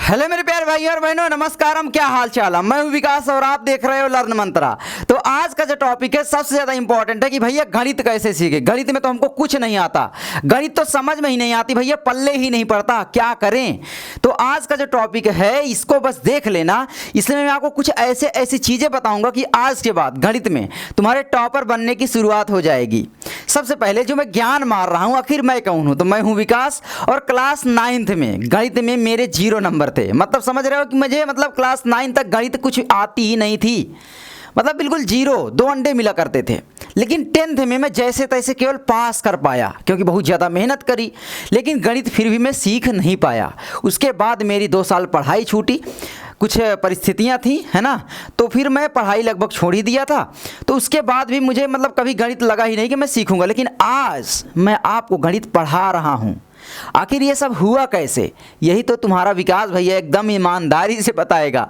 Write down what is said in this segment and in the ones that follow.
Hello मेरे प्यारे भाई और बहनों, नमस्कारम। क्या हाल चाल है? मैं हूं विकास और आप देख रहे हो लर्न मंत्रा। तो आज का जो टॉपिक है सबसे ज़्यादा इंपॉर्टेंट है कि भैया गणित कैसे सीखे। गणित में तो हमको कुछ नहीं आता, गणित तो समझ में ही नहीं आती भैया, पल्ले ही नहीं पड़ता, क्या करें। तो आज का जो टॉपिक है इसको बस देख लेना। इसमें मैं आपको कुछ ऐसी चीज़ें बताऊँगा कि आज के बाद गणित में तुम्हारे टॉपर बनने की शुरुआत हो जाएगी। सबसे पहले जो मैं ज्ञान मार रहा हूँ आखिर मैं कौन हूँ, तो मैं हूँ विकास और क्लास 9th में गणित में मेरे 0 नंबर थे। मतलब समझ रहे हो कि मुझे क्लास 9 तक गणित कुछ आती ही नहीं थी, मतलब बिल्कुल 0, 2 अंडे मिला करते थे। लेकिन 10th में मैं जैसे तैसे केवल पास कर पाया क्योंकि बहुत ज़्यादा मेहनत करी, लेकिन गणित फिर भी मैं सीख नहीं पाया। उसके बाद मेरी 2 साल पढ़ाई छूटी, कुछ परिस्थितियाँ थी, है ना, तो फिर मैं पढ़ाई लगभग छोड़ ही दिया था। तो उसके बाद भी मुझे कभी गणित लगा ही नहीं कि मैं सीखूंगा। लेकिन आज मैं आपको गणित पढ़ा रहा हूँ। आखिर ये सब हुआ कैसे, यही तो तुम्हारा विकास भैया एकदम ईमानदारी से बताएगा।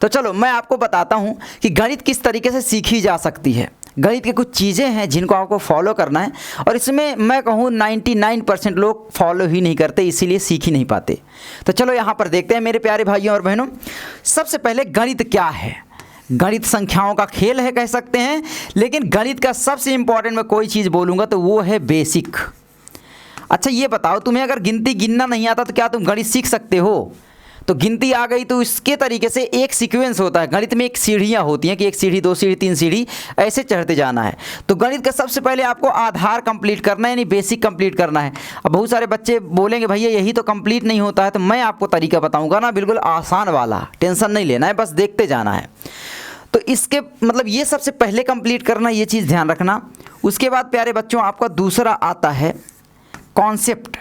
तो चलो मैं आपको बताता हूँ कि गणित किस तरीके से सीखी जा सकती है। गणित की कुछ चीज़ें हैं जिनको आपको फॉलो करना है, और इसमें मैं कहूँ 99% लोग फॉलो ही नहीं करते, इसीलिए सीख ही नहीं पाते। तो चलो यहाँ पर देखते हैं मेरे प्यारे भाइयों और बहनों। सबसे पहले गणित क्या है? गणित संख्याओं का खेल है कह सकते हैं, लेकिन गणित का सबसे इम्पॉर्टेंट मैं कोई चीज़ बोलूँगा तो वो है बेसिक। अच्छा ये बताओ, तुम्हें अगर गिनती गिनना नहीं आता तो क्या तुम गणित सीख सकते हो? तो गिनती आ गई तो इसके तरीके से एक सीक्वेंस होता है। गणित में एक सीढ़ियाँ होती हैं कि 1 सीढ़ी 2 सीढ़ी 3 सीढ़ी ऐसे चढ़ते जाना है। तो गणित का सबसे पहले आपको आधार कंप्लीट करना है, यानी बेसिक कंप्लीट करना है। अब बहुत सारे बच्चे बोलेंगे भैया यही तो कंप्लीट नहीं होता है, तो मैं आपको तरीका बताऊँगा ना, बिल्कुल आसान वाला, टेंशन नहीं लेना है, बस देखते जाना है। तो इसके ये सबसे पहले कंप्लीट करना, ये चीज़ ध्यान रखना। उसके बाद प्यारे बच्चों आपका दूसरा आता है कॉन्सेप्ट,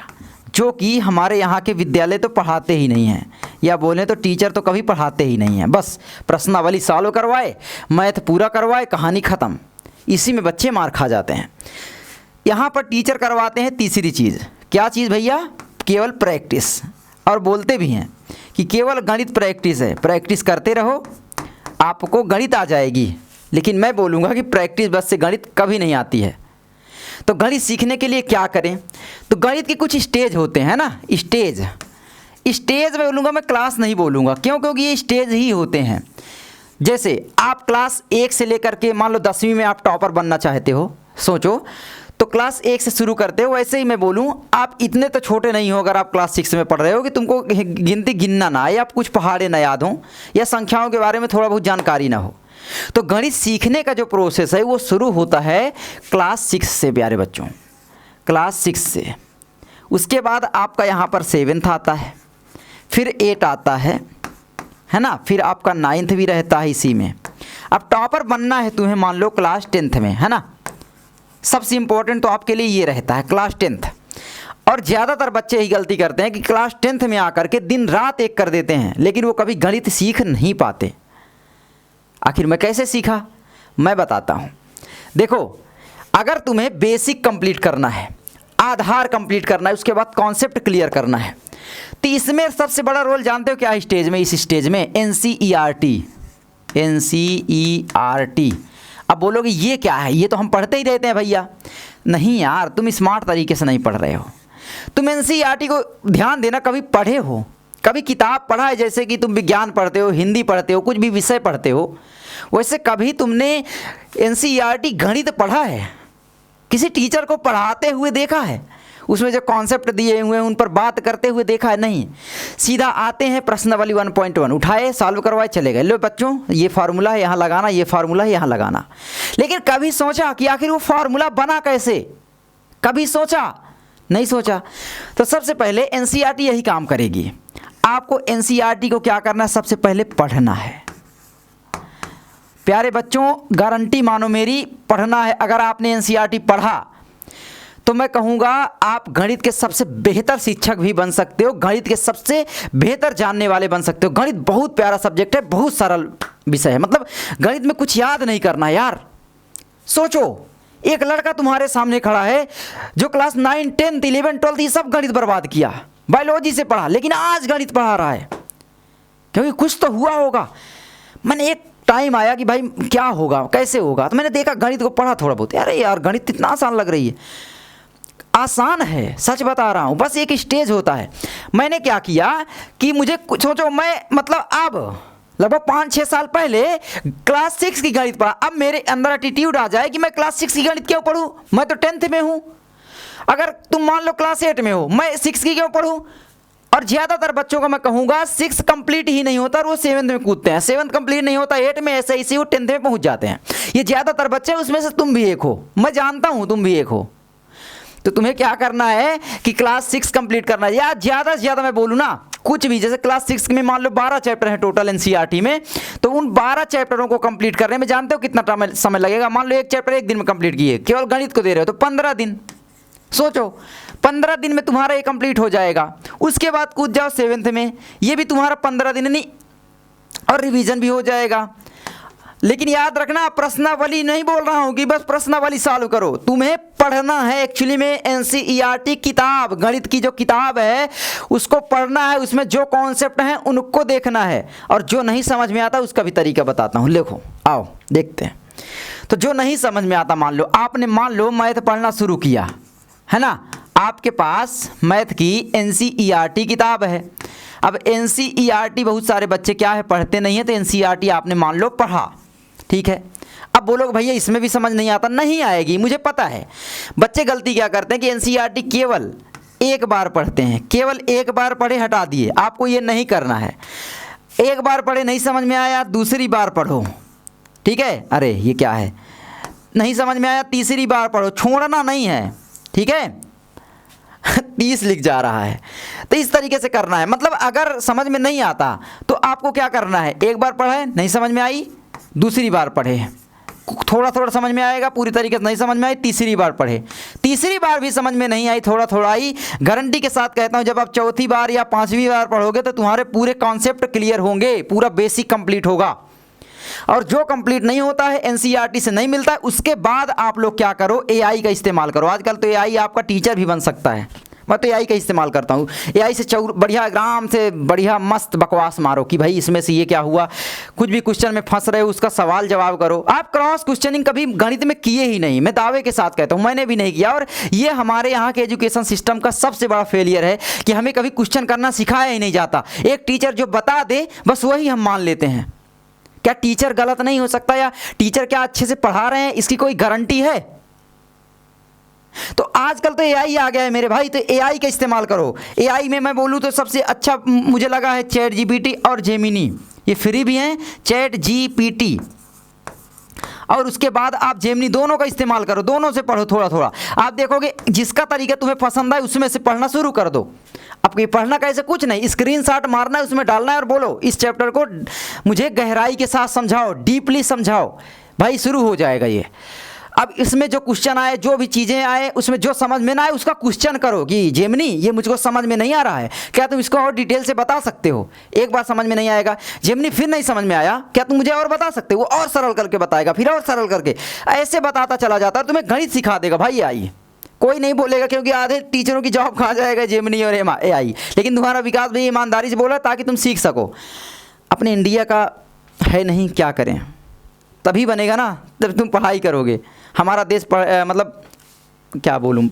जो कि हमारे यहाँ के विद्यालय तो पढ़ाते ही नहीं हैं, या बोलें तो टीचर तो कभी पढ़ाते ही नहीं हैं। बस प्रश्नावली सॉल्व करवाए, मैथ पूरा करवाए, कहानी ख़त्म। इसी में बच्चे मार खा जाते हैं। यहाँ पर टीचर करवाते हैं तीसरी चीज़। क्या चीज़ भैया? केवल प्रैक्टिस। और बोलते भी हैं कि केवल गणित प्रैक्टिस है, प्रैक्टिस करते रहो आपको गणित आ जाएगी। लेकिन मैं बोलूँगा कि प्रैक्टिस बस से गणित कभी नहीं आती है। तो गणित सीखने के लिए क्या करें? तो गणित के कुछ स्टेज होते हैं ना, स्टेज में बोलूँगा, मैं क्लास नहीं बोलूँगा। क्यों? क्योंकि ये स्टेज ही होते हैं। जैसे आप क्लास 1 से लेकर के मान लो 10वीं में आप टॉपर बनना चाहते हो, सोचो, तो क्लास 1 से शुरू करते हो। वैसे ही मैं बोलूँ, आप इतने तो छोटे नहीं हो अगर आप क्लास 6 में पढ़ रहे हो कि तुमको गिनती गिनना ना आए, आप कुछ पहाड़े ना याद हों, या संख्याओं के बारे में थोड़ा बहुत जानकारी ना हो। तो गणित सीखने का जो प्रोसेस है वो शुरू होता है क्लास 6 से प्यारे बच्चों, क्लास 6 से। उसके बाद आपका यहाँ पर 7th आता है, फिर 8 आता है ना, फिर आपका 9th भी रहता है इसी में। अब टॉपर बनना है तुम्हें मान लो क्लास 10th में, है ना। सबसे इम्पोर्टेंट तो आपके लिए ये रहता है क्लास 10th। और ज़्यादातर बच्चे ही गलती करते हैं कि क्लास 10th में आकर के दिन रात एक कर देते हैं, लेकिन वो कभी गणित सीख नहीं पाते। आखिर मैं कैसे सीखा, मैं बताता हूँ। देखो, अगर तुम्हें बेसिक कंप्लीट करना है, आधार कंप्लीट करना है, उसके बाद कॉन्सेप्ट क्लियर करना है, तो इसमें सबसे बड़ा रोल जानते हो क्या स्टेज में? इस स्टेज में NCERT। अब बोलोगे ये क्या है, ये तो हम पढ़ते ही रहते हैं भैया। नहीं यार, तुम स्मार्ट तरीके से नहीं पढ़ रहे हो। तुम NCERT को ध्यान देना, कभी पढ़े हो, कभी किताब पढ़ा है? जैसे कि तुम विज्ञान पढ़ते हो, हिंदी पढ़ते हो, कुछ भी विषय पढ़ते हो, वैसे कभी तुमने NCERT गणित पढ़ा है? किसी टीचर को पढ़ाते हुए देखा है? उसमें जो कॉन्सेप्ट दिए हुए हैं उन पर बात करते हुए देखा है? नहीं। सीधा आते हैं प्रश्नावली 1.1 उठाए, सॉल्व करवाए, चले गए। लो बच्चों, ये फार्मूला है यहाँ लगाना, ये फार्मूला है यहाँ लगाना। लेकिन कभी सोचा कि आखिर वो फार्मूला बना कैसे? कभी सोचा? नहीं सोचा। तो सबसे पहले NCERT यही काम करेगी। आपको NCERT को क्या करना है? सबसे पहले पढ़ना है प्यारे बच्चों, गारंटी मानो मेरी, पढ़ना है। अगर आपने NCERT पढ़ा तो मैं कहूँगा आप गणित के सबसे बेहतर शिक्षक भी बन सकते हो, गणित के सबसे बेहतर जानने वाले बन सकते हो। गणित बहुत प्यारा सब्जेक्ट है, बहुत सरल विषय है। गणित में कुछ याद नहीं करना यार। सोचो, एक लड़का तुम्हारे सामने खड़ा है जो क्लास 9, 10th, 11, 12th ये सब गणित बर्बाद किया, बायोलॉजी से पढ़ा, लेकिन आज गणित पढ़ा रहा है, क्योंकि कुछ तो हुआ होगा। मैंने एक टाइम आया कि भाई क्या होगा, कैसे होगा, तो मैंने देखा गणित को पढ़ा थोड़ा बहुत, अरे यार गणित इतना आसान लग रही है। आसान है, सच बता रहा हूँ, बस एक स्टेज होता है। मैंने क्या किया कि मुझे सोचो, मैं मतलब अब लगभग 5-6 साल पहले क्लास 6 की गणित पढ़ा। अब मेरे अंदर एटीट्यूड आ जाए कि मैं क्लास 6 की गणित क्यों पढ़ूँ, मैं तो 10th में हूँ। अगर तुम मान लो क्लास 8 में हो, मैं 6 की क्यों पढ़ूँ। और ज़्यादातर बच्चों को मैं कहूँगा 6 कंप्लीट ही नहीं होता और वो 7th में कूदते हैं, 7th कंप्लीट नहीं होता 8 में, ऐसे ऐसे वो 10th में पहुँच जाते हैं। ये ज़्यादातर बच्चे, उसमें से तुम भी एक हो, मैं जानता हूँ तुम भी एक हो। तो तुम्हें क्या करना है कि क्लास 6 कंप्लीट करना है, या ज़्यादा से ज़्यादा मैं बोलूँ ना, कुछ भी, जैसे क्लास 6 में मान लो 12 चैप्टर हैं टोटल एनसीईआरटी में, तो उन 12 चैप्टरों को कंप्लीट करने में जानते हो कितना समय लगेगा। मान लो एक चैप्टर एक दिन में कंप्लीट किए, केवल गणित को दे रहे हो तो 15 दिन। सोचो 15 दिन में तुम्हारा ये कंप्लीट हो जाएगा। उसके बाद कूद जाओ 7th में, ये भी तुम्हारा 15 दिन नहीं, और रिवीजन भी हो जाएगा। लेकिन याद रखना, प्रश्नावली नहीं बोल रहा हूँ कि बस प्रश्नावली सॉल्व करो, तुम्हें पढ़ना है एक्चुअली में एनसीईआरटी किताब, गणित की जो किताब है उसको पढ़ना है, उसमें जो कॉन्सेप्ट हैं उनको देखना है। और जो नहीं समझ में आता उसका भी तरीका बताता हूँ, देखो आओ देखते हैं। तो जो नहीं समझ में आता, मान लो मैथ पढ़ना शुरू किया है ना, आपके पास मैथ की एनसीईआरटी किताब है। अब एनसीईआरटी बहुत सारे बच्चे क्या है पढ़ते नहीं है, तो एनसीईआरटी आपने मान लो पढ़ा, ठीक है। अब बोलोगे भैया इसमें भी समझ नहीं आता, नहीं आएगी, मुझे पता है। बच्चे गलती क्या करते हैं कि एनसीईआरटी केवल एक बार पढ़ते हैं, केवल एक बार पढ़े हटा दिए। आपको ये नहीं करना है, एक बार पढ़े नहीं समझ में आया दूसरी बार पढ़ो, ठीक है। अरे ये क्या है, नहीं समझ में आया तीसरी बार पढ़ो, छोड़ना नहीं है, ठीक है। 30 लिख जा रहा है, तो इस तरीके से करना है। मतलब अगर समझ में नहीं आता तो आपको क्या करना है, एक बार पढ़े नहीं समझ में आई, दूसरी बार पढ़े, थोड़ा थोड़ा समझ में आएगा, पूरी तरीके से नहीं समझ में आई, तीसरी बार पढ़े, तीसरी बार भी समझ में नहीं आई, थोड़ा थोड़ा आई। गारंटी के साथ कहता हूँ जब आप चौथी बार या 5वीं बार पढ़ोगे तो तुम्हारे पूरे कॉन्सेप्ट क्लियर होंगे, पूरा बेसिक कंप्लीट होगा। और जो कंप्लीट नहीं होता है, एनसीईआरटी से नहीं मिलता है, उसके बाद आप लोग क्या करो, एआई का इस्तेमाल करो। आजकल तो एआई आपका टीचर भी बन सकता है, मैं तो एआई का इस्तेमाल करता हूँ। एआई से बढ़िया आराम से बढ़िया मस्त बकवास मारो कि भाई इसमें से ये क्या हुआ, कुछ भी क्वेश्चन में फंस रहे हो उसका सवाल जवाब करो। आप क्रॉस क्वेश्चनिंग कभी गणित में किए ही नहीं, मैं दावे के साथ कहता हूँ, मैंने भी नहीं किया। और ये हमारे यहाँ के एजुकेशन सिस्टम का सबसे बड़ा फेलियर है कि हमें कभी क्वेश्चन करना सिखाया ही नहीं जाता। एक टीचर जो बता दे बस वही हम मान लेते हैं। क्या टीचर गलत नहीं हो सकता, या टीचर क्या अच्छे से पढ़ा रहे हैं इसकी कोई गारंटी है। तो आजकल तो एआई आ गया है मेरे भाई, तो एआई का इस्तेमाल करो। एआई में मैं बोलूँ तो सबसे अच्छा मुझे लगा है चैट जीपीटी और जेमिनी, ये फ्री भी हैं, चैट जीपीटी और उसके बाद आप जेमिनी, दोनों का इस्तेमाल करो, दोनों से पढ़ो थोड़ा थोड़ा। आप देखोगे जिसका तरीका तुम्हें पसंद आए उसमें से पढ़ना शुरू कर दो। अब ये पढ़ना कैसे, कुछ नहीं, स्क्रीनशॉट मारना है, उसमें डालना है और बोलो इस चैप्टर को मुझे गहराई के साथ समझाओ, डीपली समझाओ, भाई शुरू हो जाएगा ये। अब इसमें जो क्वेश्चन आए, जो भी चीज़ें आए, उसमें जो समझ में ना आए उसका क्वेश्चन करो कि जेमिनी ये मुझको समझ में नहीं आ रहा है, क्या तुम इसको और डिटेल से बता सकते हो। एक बार समझ में नहीं आएगा, जेमिनी फिर नहीं समझ में आया, क्या तुम मुझे और बता सकते हो, वो और सरल करके बताएगा, फिर और सरल करके, ऐसे बताता चला जाता है, तुम्हें गणित सिखा देगा भाई। आइए, कोई नहीं बोलेगा क्योंकि आधे टीचरों की जॉब खा जाएगा जेमिनी और एआई, लेकिन तुम्हारा विकास भी ईमानदारी से बोला ताकि तुम सीख सको। अपने इंडिया का है नहीं, क्या करें, तभी बनेगा ना जब तुम पढ़ाई करोगे। हमारा देश मतलब क्या बोलूँ,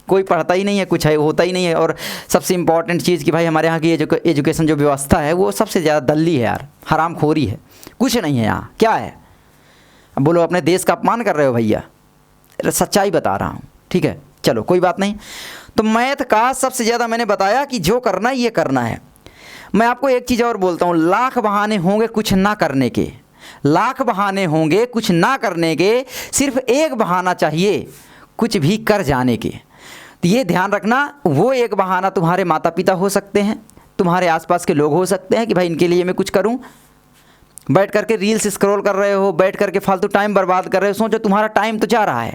कोई पढ़ता ही नहीं है, कुछ है होता ही नहीं है। और सबसे इम्पॉर्टेंट चीज़ कि भाई हमारे यहाँ की एजुकेशन जो व्यवस्था है वो सबसे ज़्यादा दल्ली है यार, हरामखोरी है, कुछ नहीं है यहाँ। क्या है, अब बोलो अपने देश का अपमान कर रहे हो भैया, सच्चाई बता रहा हूँ, ठीक है। चलो कोई बात नहीं। तो मैथ का सबसे ज़्यादा मैंने बताया कि जो करना है ये करना है। मैं आपको एक चीज़ और बोलता हूँ, लाख बहाने होंगे कुछ ना करने के, लाख बहाने होंगे कुछ ना करने के, सिर्फ एक बहाना चाहिए कुछ भी कर जाने के। तो ये ध्यान रखना, वो एक बहाना तुम्हारे माता पिता हो सकते हैं, तुम्हारे आसपास के लोग हो सकते हैं कि भाई इनके लिए मैं कुछ करूं। बैठ करके रील्स स्क्रॉल कर रहे हो, बैठ करके फालतू टाइम बर्बाद कर रहे हो, सोचो तुम्हारा टाइम तो जा रहा है।